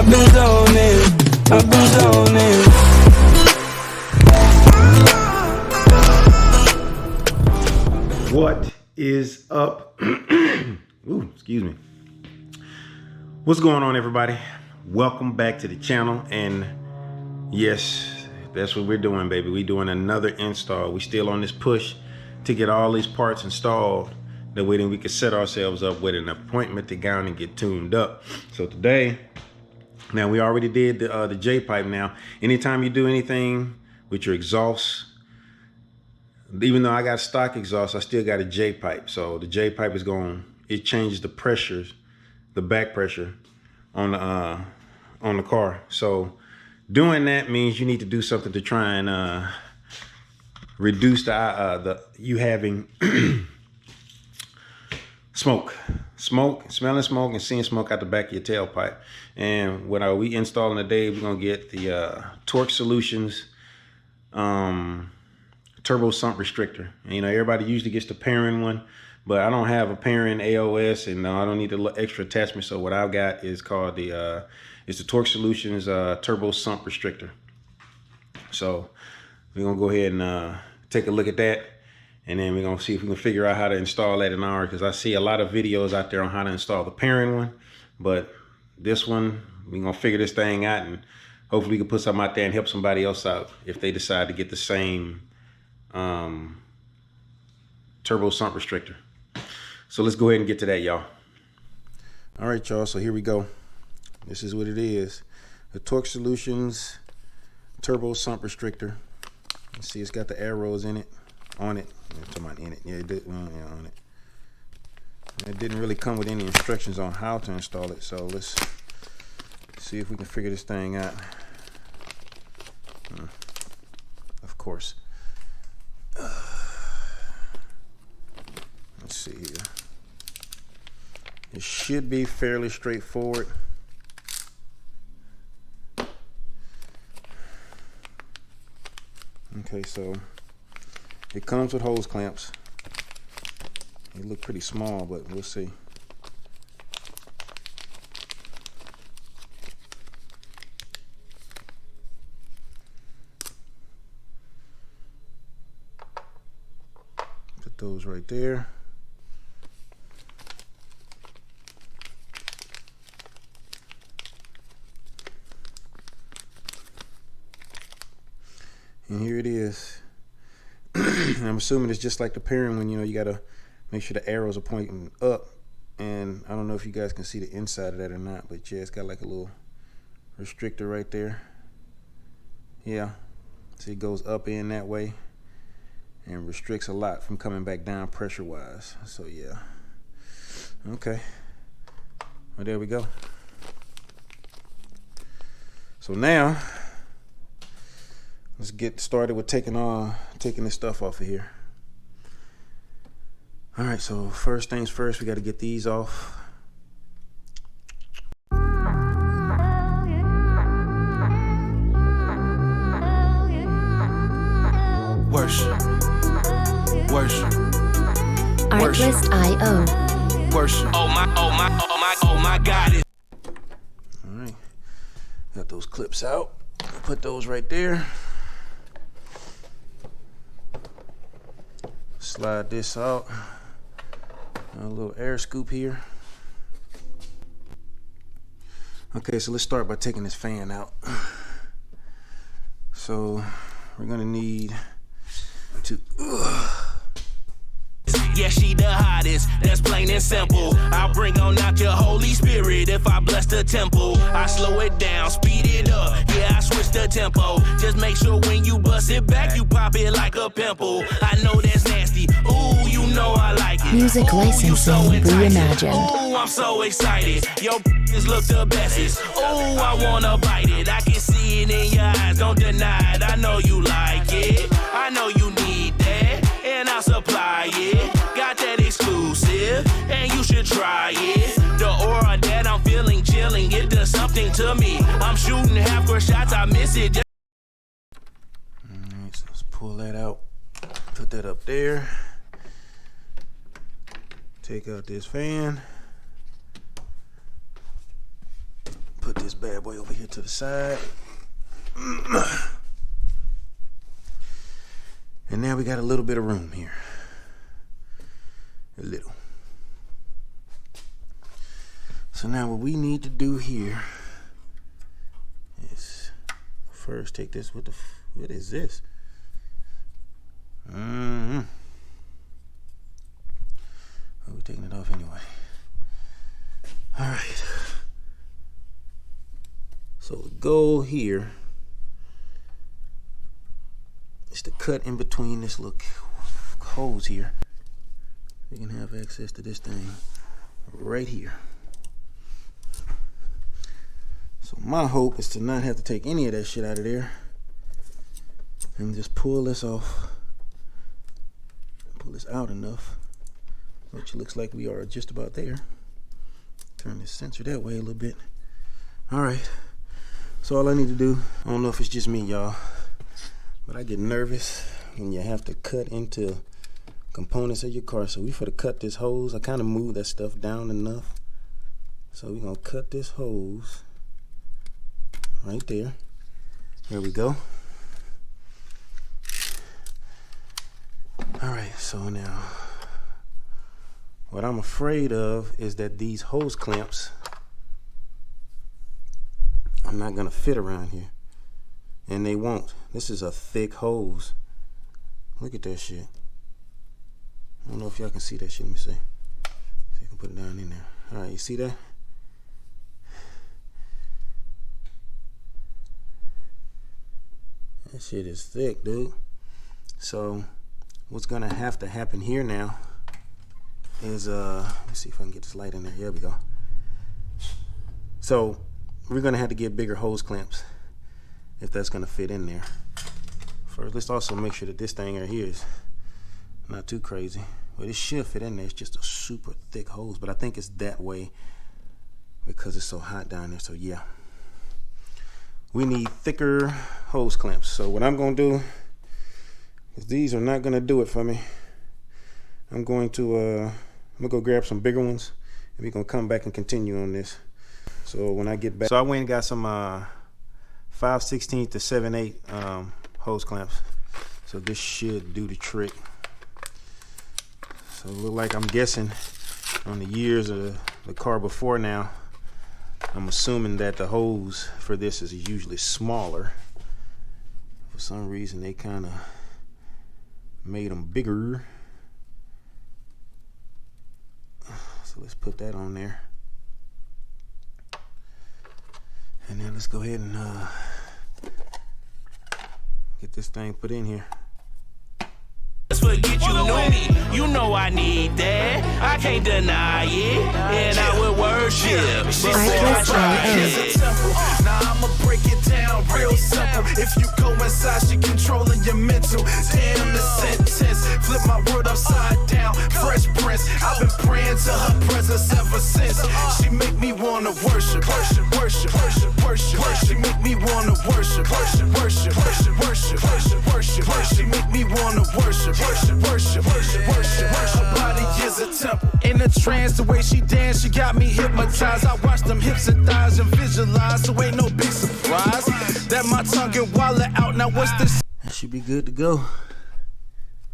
I've been zoning, I've been zoning. What is up? Ooh, excuse me. What's going on, everybody? Welcome back to the channel. And yes, that's what we're doing, baby. We're doing another install. We're still on this push to get all these parts installed. That way then we can set ourselves up with an appointment to go and get tuned up. So today, now we already did the J pipe. Now, anytime you do anything with your exhaust, even though I got stock exhaust, I still got a J pipe. So the J pipe is it changes the pressures, the back pressure on the car. So doing that means you need to do something to try and reduce you having smelling smoke and seeing smoke out the back of your tailpipe. And what we installing today, we're gonna get the Torque Solutions Turbo Sump Restrictor. And, you know, everybody usually gets the pairing one, but I don't have a pairing AOS, and I don't need the extra attachment. So what I've got is called it's the Torque Solutions Turbo Sump Restrictor. So we're gonna go ahead and take a look at that, and then we're gonna see if we can figure out how to install that in ours, because I see a lot of videos out there on how to install the pairing one, but this one, we're gonna figure this thing out, and hopefully we can put something out there and help somebody else out if they decide to get the same turbo sump restrictor. So let's go ahead and get to that, y'all. All right, y'all, so here we go. This is what it is. The Torque Solutions Turbo Sump Restrictor. You see it's got the arrows in it, on it. I'm talking about in it. Yeah, it did, yeah, on it. And it didn't really come with any instructions on how to install it, so let's see if we can figure this thing out. Of course. Let's see here. It should be fairly straightforward. Okay, so it comes with hose clamps. They look pretty small, but we'll see. Put those right there. And here it is. I'm assuming it's just like the pairing one. You know, you gotta make sure the arrows are pointing up. And I don't know if you guys can see the inside of that or not, but yeah, it's got like a little restrictor right there. Yeah, see, it goes up in that way and restricts a lot from coming back down pressure wise. So yeah, okay, well, there we go. So now let's get started with taking this stuff off of here. All right, so first things first, we got to get these off. Worship. Artlist.io. Worship. Oh my God. All right, got those clips out. Put those right there. Slide this out. A little air scoop here. Okay, so let's start by taking this fan out. So we're gonna need to Yeah, she the hottest, that's plain and simple. I'll bring on out your Holy Spirit if I bless the temple. I slow it down, speed it up, yeah, I switch the tempo. Just make sure when you bust it back, you pop it like a pimple. I know that's nasty, ooh, you know I like it. Music licensing reimagined. Ooh, I'm so excited, your is look the bestest. Ooh, I wanna bite it, I can see it in your eyes, don't deny it. I know you like it, I know you need that, and I'll supply it. Got that exclusive, and you should try it. The aura that I'm feeling chilling, it does something to me. I'm shooting half-court shots, I miss it. Alright, so let's pull that out. Put that up there. Take out this fan. Put this this bad boy over here to the side. And now we got a little bit of room here. A little. So now what we need to do here is first take this. What is this? We're taking it off anyway. All right. So the goal here is to cut in between this little holes here. We can have access to this thing right here. So my hope is to not have to take any of that shit out of there and just pull this off. Pull this out enough, which looks like we are just about there. Turn this sensor that way a little bit. All right. So all I need to do, I don't know if it's just me, y'all, but I get nervous when you have to cut into components of your car. So we finna cut this hose. I kind of moved that stuff down enough. So we're gonna cut this hose right there. There we go. All right, so now what I'm afraid of is that these hose clamps are not gonna fit around here, and they won't. This is a thick hose. Look at that shit. I don't know if y'all can see that shit. Let me see. See if I can put it down in there. All right, you see that? That shit is thick, dude. So what's gonna have to happen here now is let's see if I can get this light in there. Here we go. So we're gonna have to get bigger hose clamps if that's gonna fit in there. First, let's also make sure that this thing right here is not too crazy. Well, it should fit in there. It's just a super thick hose, but I think it's that way because it's so hot down there. So yeah, we need thicker hose clamps. So what I'm gonna do, because these are not gonna do it for me, I'm gonna go grab some bigger ones, and we're gonna come back and continue on this. So when I get back, so I went and got some 5/16 to 7/8 hose clamps. So this should do the trick. So it look like, I'm guessing on the years of the car before now, I'm assuming that the hose for this is usually smaller. For some reason they kind of made them bigger. So let's put that on there. And then let's go ahead and get this thing put in here. Forget you knew me, you know I need that. I can't deny it, and I will worship before I try it. Now I'ma break it down real simple. If you go inside, she controlling your mental. Damn the sentence, flip my word upside down. Fresh Prince, I've been praying to her presence ever since. She make me wanna worship, worship, worship, worship, worship. She make me wanna worship, worship, worship, worship, worship, worship, worship. She make me wanna worship, worship, worship, worship, worship. Her body is a temple. In a trance, the way she dance, she got me hypnotized. I watch them hips and thighs and visualize, so ain't no big surprise that my tongue get wallet out. Now what's this? That should be good to go.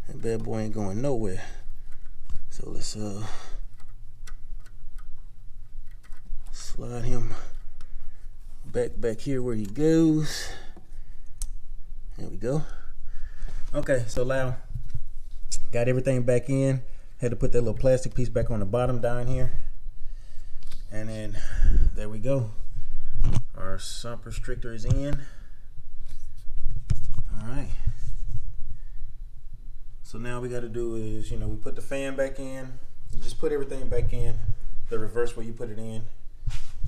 That bad boy ain't going nowhere. So let's slide him back here where he goes. There we go. Okay, so now got everything back in. Had to put that little plastic piece back on the bottom down here. And then there we go. Our sump restrictor is in. All right. So now we got to do is, we put the fan back in. You just put everything back in the reverse way you put it in.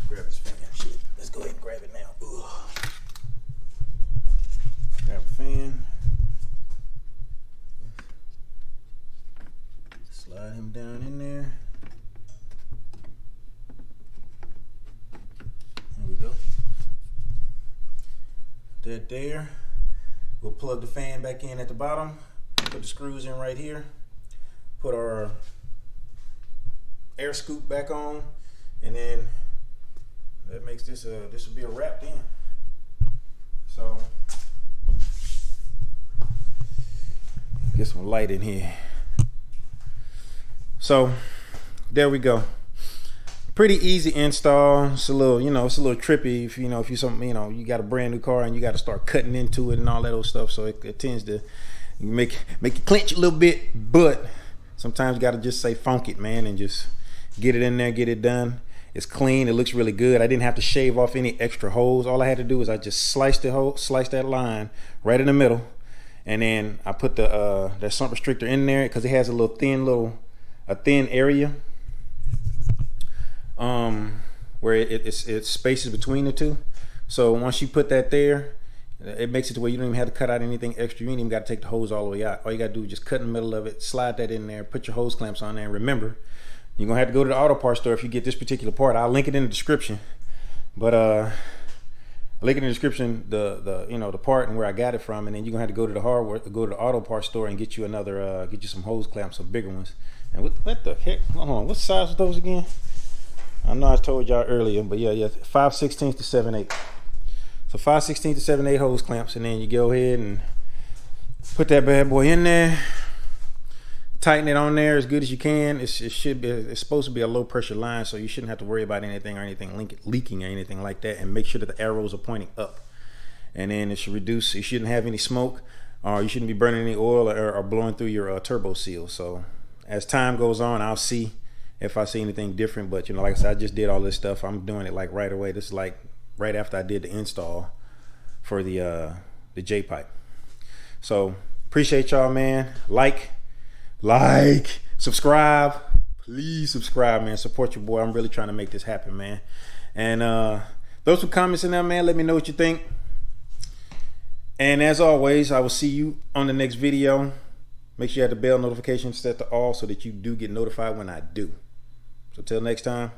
Grab this fan. Shit. Let's go ahead and grab it now. Ugh. Grab the fan. Slide him down in there. There we go. That there. We'll plug the fan back in at the bottom. Put the screws in right here. Put our air scoop back on. And then that makes this this will be a wrap then. So get some light in here. So there we go. Pretty easy install. It's a little, you know, it's a little trippy if you something, you know, you got a brand new car and you got to start cutting into it and all that old stuff. So it tends to make you clench a little bit, but sometimes you got to just say funk it, man, and just get it in there, get it done. It's clean. It looks really good. I didn't have to shave off any extra holes. All I had to do is I just sliced that line right in the middle, and then I put the that sump restrictor in there because it has a thin area where it spaces between the two. So once you put that there, it makes it to where you don't even have to cut out anything extra. You ain't even got to take the hose all the way out. All you got to do is just cut in the middle of it, slide that in there, put your hose clamps on there, and remember, you're gonna have to go to the auto parts store if you get this particular part. I'll link it in the description, but I'll link it in the description the part and where I got it from, and then you're gonna have to go to the auto parts store and get you another get you some hose clamps, some bigger ones. And what the heck? Hold on, what size are those again? I know I told y'all earlier, but yeah, 5/16 to 7/8. So 5/16 to 7/8 hose clamps, and then you go ahead and put that bad boy in there. Tighten it on there as good as you can. It's supposed to be a low pressure line, so you shouldn't have to worry about anything leaking or anything like that. And make sure that the arrows are pointing up. And then it should reduce. You shouldn't have any smoke, or you shouldn't be burning any oil or blowing through your turbo seal. So as time goes on, I'll see if I see anything different. But like I said, I just did all this stuff. I'm doing it like right away. This is like right after I did the install for the J pipe. So appreciate y'all, man. Like, subscribe. Please subscribe, man. Support your boy. I'm really trying to make this happen, man. And throw some comments in there, man. Let me know what you think. And as always, I will see you on the next video. Make sure you have the bell notification set to all so that you do get notified when I do. So till next time,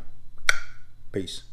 peace.